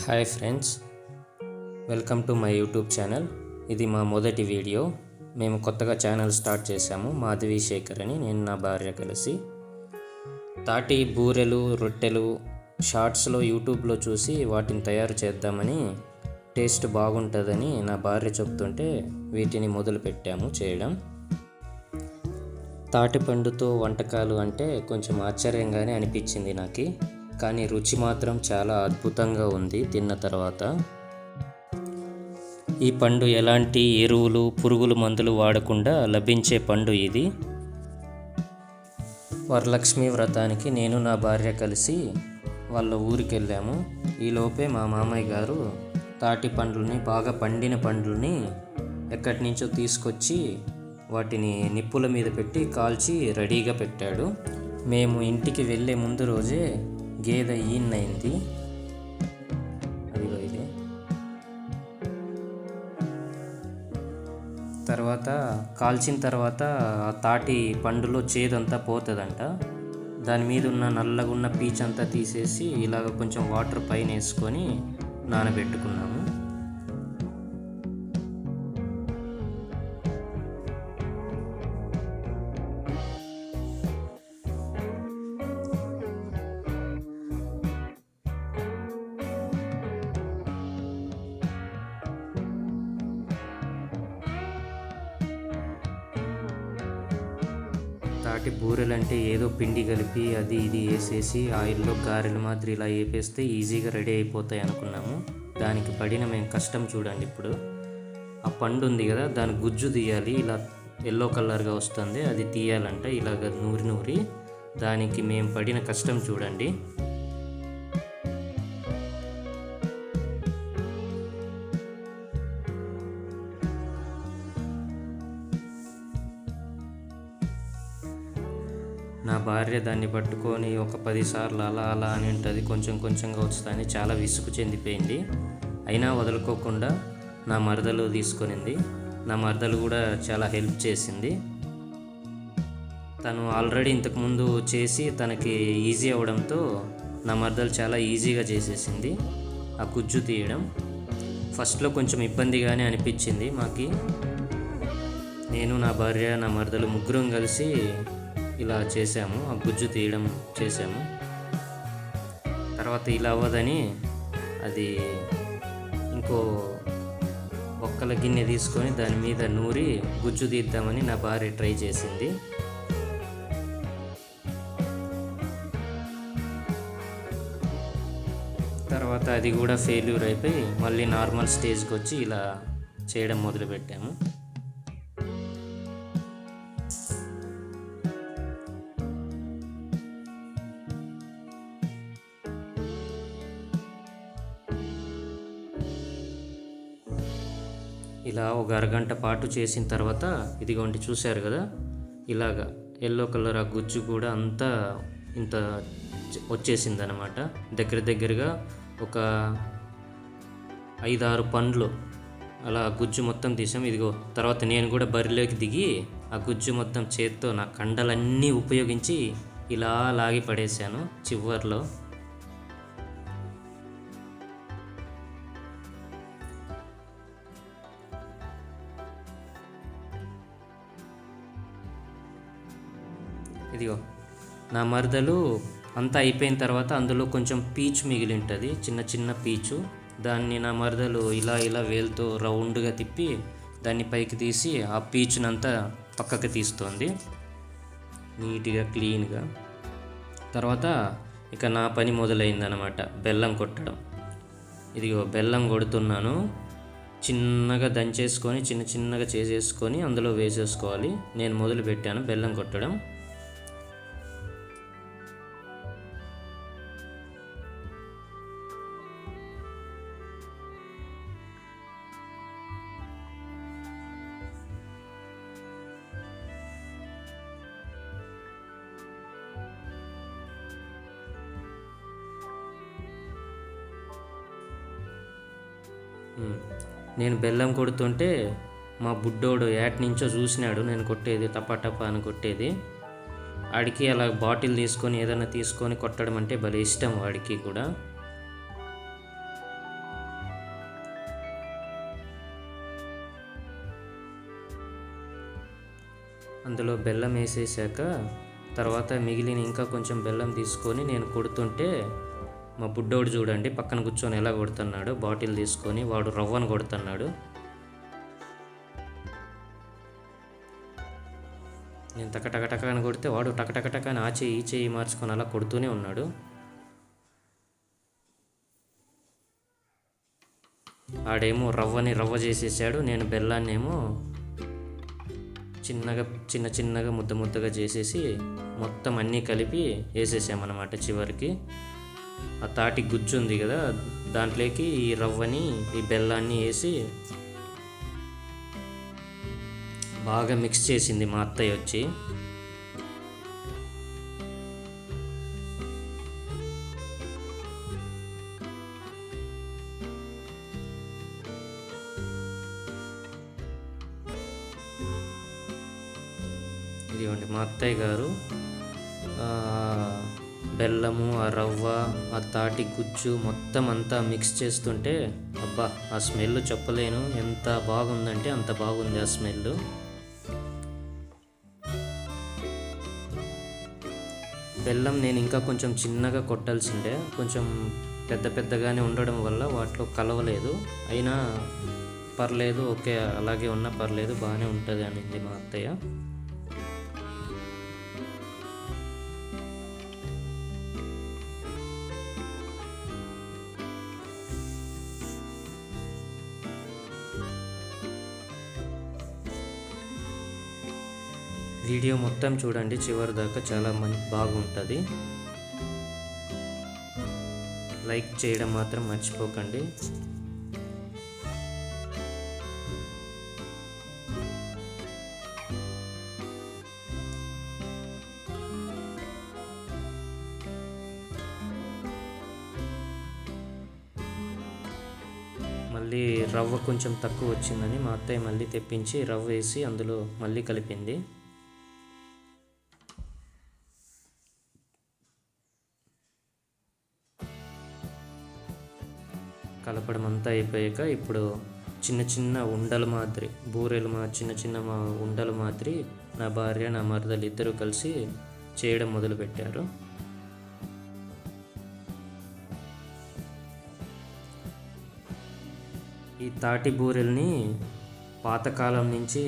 Hi friends, welcome to my YouTube channel. ఇది మా మొదటి వీడియో. మేము కొత్తగా ఛానల్ స్టార్ట్ చేశాము. మాధవి శేఖర్ అని, నేను నా భార్య కలిసి. తాటి బూరెలు, రొట్టెలు షార్ట్స్లో యూట్యూబ్లో చూసి వాటిని తయారు చేద్దామని, టేస్ట్ బాగుంటుందని నా భార్య చెప్తుంటే వీటిని మొదలుపెట్టాము చేయడం. తాటిపండుతో వంటకాలు అంటే కొంచెం ఆశ్చర్యంగానే అనిపించింది నాకు, కానీ రుచి మాత్రం చాలా అద్భుతంగా ఉంది తిన్న తర్వాత. ఈ పండు ఎలాంటి ఎరువులు, పురుగుల మందులు వాడకుండా లభించే పండు ఇది. వరలక్ష్మి వ్రతానికి నేను నా భార్య కలిసి వాళ్ళ ఊరికి వెళ్ళాము. ఈలోపే మా మామయ్య గారు తాటి పండ్లని, బాగా పండిన పండ్లని ఎక్కడి నుంచో తీసుకొచ్చి వాటిని నిప్పుల మీద పెట్టి కాల్చి రెడీగా పెట్టాడు. మేము ఇంటికి వెళ్ళే ముందు రోజే గేదె ఈన్నైంది. అదిగో ఇది. తర్వాత కాల్చిన తర్వాత ఆ తాటి పండులో చేదంతా పోతుందంట. దాని మీద ఉన్న నల్లగున్న పీచంతా తీసేసి ఇలాగ కొంచెం వాటర్ పైన వేసుకొని నానబెట్టుకున్నాము. తాటి బూరెలంటే ఏదో పిండి కలిపి అది ఇది వేసేసి ఆయిల్లో గారెలు మాదిరి ఇలా వేపేస్తే ఈజీగా రెడీ అయిపోతాయి అనుకున్నాము. దానికి పడిన మేము కష్టం చూడండి. ఇప్పుడు ఆ పండు ఉంది కదా, దాని గుజ్జు తీయాలి. ఇలా ఎల్లో కలర్గా వస్తుంది, అది తీయాలంట ఇలాగ నూరి నూరి. దానికి మేము పడిన కష్టం చూడండి. నా భార్య దాన్ని పట్టుకొని ఒక 10 సార్లు అలా అలా అని ఉంటుంది, కొంచెం కొంచెంగా వస్తుందని చాలా విసుగు చెందిపోయింది. అయినా వదులుకోకుండా నా మరదలు తీసుకొనింది. నా మరదలు కూడా చాలా హెల్ప్ చేసింది. తను ఆల్రెడీ ఇంతకుముందు చేసి తనకి ఈజీ అవడంతో నా మరదలు చాలా ఈజీగా చేసేసింది ఆ గుజ్జు తీయడం. ఫస్ట్లో కొంచెం ఇబ్బందిగానే అనిపించింది మాకు. నేను, నా భార్య, నా మరదలు ముగ్గురం కలిసి ఇలా చేసాము, ఆ గుజ్జు తీయడం చేసాము. తర్వాత ఇలా అవ్వదని అది ఇంకో ఒక్కల గిన్నె తీసుకొని దాని మీద నూరి గుజ్జు తీద్దామని నా భార్య ట్రై చేసింది. తర్వాత అది కూడా ఫెయిల్యూర్ అయిపోయి మళ్ళీ నార్మల్ స్టేజ్కి వచ్చి ఇలా చేయడం మొదలుపెట్టాము. ఇలా ఒక అరగంట పాటు చేసిన తర్వాత ఇదిగోండి, చూశారు కదా, ఇలాగా ఎల్లో కలర్ ఆ గుజ్జు కూడా అంతా ఇంత వచ్చేసింది అనమాట. దగ్గరగా ఒక 5-6 పండ్లు అలా గుజ్జు మొత్తం తీసాం. ఇదిగో తర్వాత నేను కూడా బరిలోకి దిగి ఆ గుజ్జు మొత్తం చేత్తో నా కండలన్నీ ఉపయోగించి ఇలా లాగి పడేసాను చివర్లో. ఇదిగో నా మరదలు అంతా అయిపోయిన తర్వాత అందులో కొంచెం పీచు మిగిలి ఉంటుంది, చిన్న చిన్న పీచు. దాన్ని నా మరదలు ఇలా ఇలా వేలుతో రౌండ్గా తిప్పి దాన్ని పైకి తీసి ఆ పీచునంతా పక్కకి తీస్తోంది నీట్గా, క్లీన్గా. తర్వాత ఇక నా పని మొదలైందనమాట, బెల్లం కొట్టడం. ఇదిగో బెల్లం కొడుతున్నాను. చిన్నగా దంచేసుకొని చిన్నగా చేసేసుకొని అందులో వేసేసుకోవాలి. నేను మొదలు పెట్టాను బెల్లం కొట్టడం. నేను బెల్లం కొడుతుంటే మా బుడ్డోడు యాట్ నుంచో చూసినాడు నేను కొట్టేది, టపా అని కొట్టేది. వాడికి అలా బాటిల్ తీసుకొని ఏదైనా తీసుకొని కొట్టడం అంటే భలే ఇష్టం వాడికి కూడా. అందులో బెల్లం వేసేసాక తర్వాత మిగిలిన ఇంకా కొంచెం బెల్లం తీసుకొని నేను కొడుతుంటే మా బుడ్డోడు చూడండి పక్కన కూర్చొని ఎలా కొడుతున్నాడు, బాటిల్ తీసుకొని వాడు రవ్వను కొడుతున్నాడు. నేను టకటకటక అని కొడితే వాడు టకటకటక అని ఆ చెయ్యి ఈ చెయ్యి మార్చుకొని అలా కొడుతూనే ఉన్నాడు. ఆడేమో రవ్వ చేసేసాడు, నేను బెల్లాన్ని ఏమో చిన్న చిన్నగా ముద్దగా చేసేసి మొత్తం అన్నీ కలిపి వేసేసామన్నమాట. చివరికి ఆ తాటి గుజ్జు ఉంది కదా, దాంట్లోకి ఈ రవ్వని ఈ బెల్లాన్ని వేసి బాగా మిక్స్ చేసింది మా అత్తయ్య వచ్చి. ఇదిగోండి మా అత్తయ్య గారు బెల్లము, ఆ రవ్వ, ఆ తాటి గుజ్జు మొత్తం అంతా మిక్స్ చేస్తుంటే అబ్బా ఆ స్మెల్ చెప్పలేను, ఎంత బాగుందంటే అంత బాగుంది ఆ స్మెల్. బెల్లం నేను ఇంకా కొంచెం చిన్నగా కొట్టాల్సిందే, కొంచెం పెద్దగానే ఉండడం వల్ల వాటిలో కలవలేదు. అయినా పర్లేదు, ఓకే అలాగే ఉన్నా పర్లేదు, బాగానే ఉంటుంది అనింది మా అత్తయ్య. వీడియో మొత్తం చూడండి చివరి దాకా, చాలా బాగుంటుంది. లైక్ చేయడం మాత్రం మర్చిపోకండి. మళ్ళీ రవ్వ కొంచెం తక్కువ వచ్చిందని మా అత్తయ్య మళ్ళీ తెప్పించి రవ్వ వేసి అందులో మళ్ళీ కలిపింది. కలపడం అంతా అయిపోయాక ఇప్పుడు చిన్న ఉండల మాదిరి బూరెలు చిన్న ఉండల మాదిరి నా భార్య నా మరదలు ఇద్దరు కలిసి చేయడం మొదలుపెట్టారు. ఈ తాటి బూరెల్ని పాతకాలం నుంచి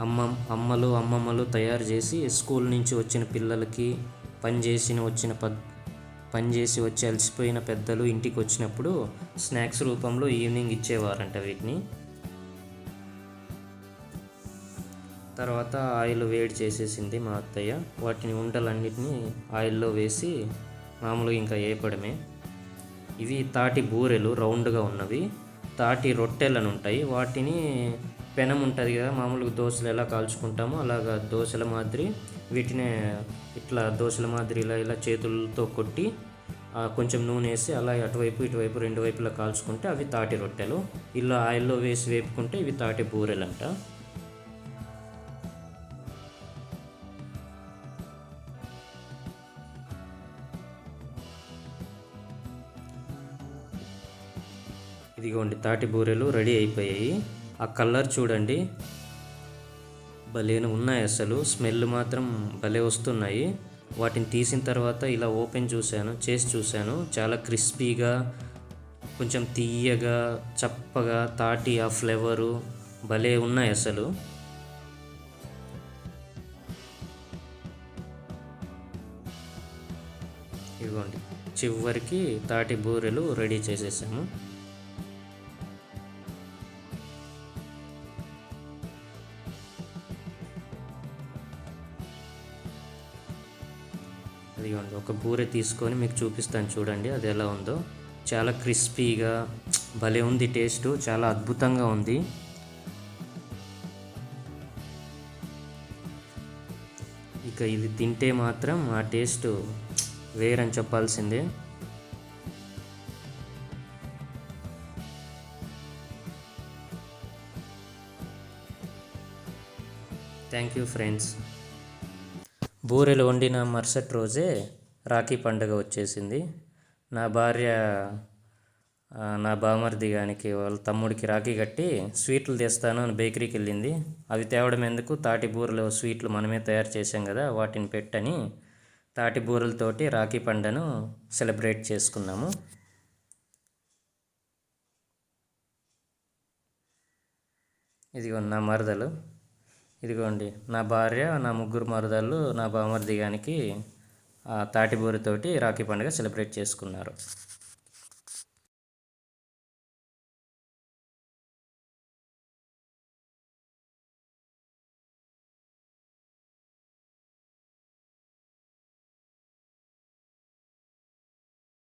అమ్మమ్మలు తయారు చేసి స్కూల్ నుంచి వచ్చిన పిల్లలకి పనిచేసి వచ్చి అలసిపోయిన పెద్దలు ఇంటికి వచ్చినప్పుడు స్నాక్స్ రూపంలో ఈవినింగ్ ఇచ్చేవారంట వీటిని. తర్వాత ఆయిల్ వేడి చేసేసింది మా అత్తయ్య, వాటిని ఉండలన్నిటినీ ఆయిల్లో వేసి మామూలుగా ఇంకా వేపడమే. ఇవి తాటి బూరెలు రౌండ్గా ఉన్నవి. తాటి రొట్టెలను ఉంటాయి, వాటిని పెనం ఉంటుంది కదా, మామూలుగా దోశలు ఎలా కాల్చుకుంటామో అలాగా దోశల మాదిరి వీటిని ఇట్లా దోశల మాదిరి ఇలా చేతులతో కొట్టి కొంచెం నూనె వేసి అలా అటువైపు ఇటువైపు రెండు వైపులా కాల్చుకుంటే అవి తాటి రొట్టెలు. ఇలా ఆయిల్లో వేసి వేపుకుంటే ఇవి తాటి బూరెలు అంట. ఇదిగోండి తాటి బూరెలు రెడీ అయిపోయాయి. ఆ కలర్ చూడండి భలేను ఉన్నాయి, అసలు స్మెల్ మాత్రం భలే వస్తున్నాయి. వాటిని తీసిన తర్వాత ఇలా చేసి చూశాను, చాలా క్రిస్పీగా కొంచెం తీయగా చప్పగా తాటి ఆ ఫ్లేవరు భలే ఉన్నాయి అసలు. ఇదిగోండి చివరికి తాటి బూరెలు రెడీ చేసేసాము. అదిగోండి ఒక బూరె తీసుకొని మీకు చూపిస్తాను చూడండి అది ఎలా ఉందో. చాలా క్రిస్పీగా భలే ఉంది, టేస్ట్ చాలా అద్భుతంగా ఉంది. ఇక ఇది తింటే మాత్రం ఆ టేస్ట్ వేరని చెప్పాల్సిందే. Thank you friends. బూరెలు వండిన మరుసటి రోజే రాఖీ పండుగ వచ్చేసింది. నా భార్య నా బామర్ది గానికి వాళ్ళ తమ్ముడికి రాఖీ కట్టి స్వీట్లు తెస్తాను అని బేకరీకి వెళ్ళింది. అవి తేవడం ఎందుకు, తాటి బూరెలు స్వీట్లు మనమే తయారు చేసాం కదా, వాటిని పెట్టని తాటి బూరెలతోటి రాఖీ పండుగను సెలబ్రేట్ చేసుకున్నాము. ఇదిగోండి నా మరదలు, ఇదిగోండి నా భార్య, నా ముగ్గురు మరదళ్ళు, నా బామర్ది గానికి తాటి బూరెతోటి రాఖీ పండుగ సెలబ్రేట్ చేసుకున్నారు.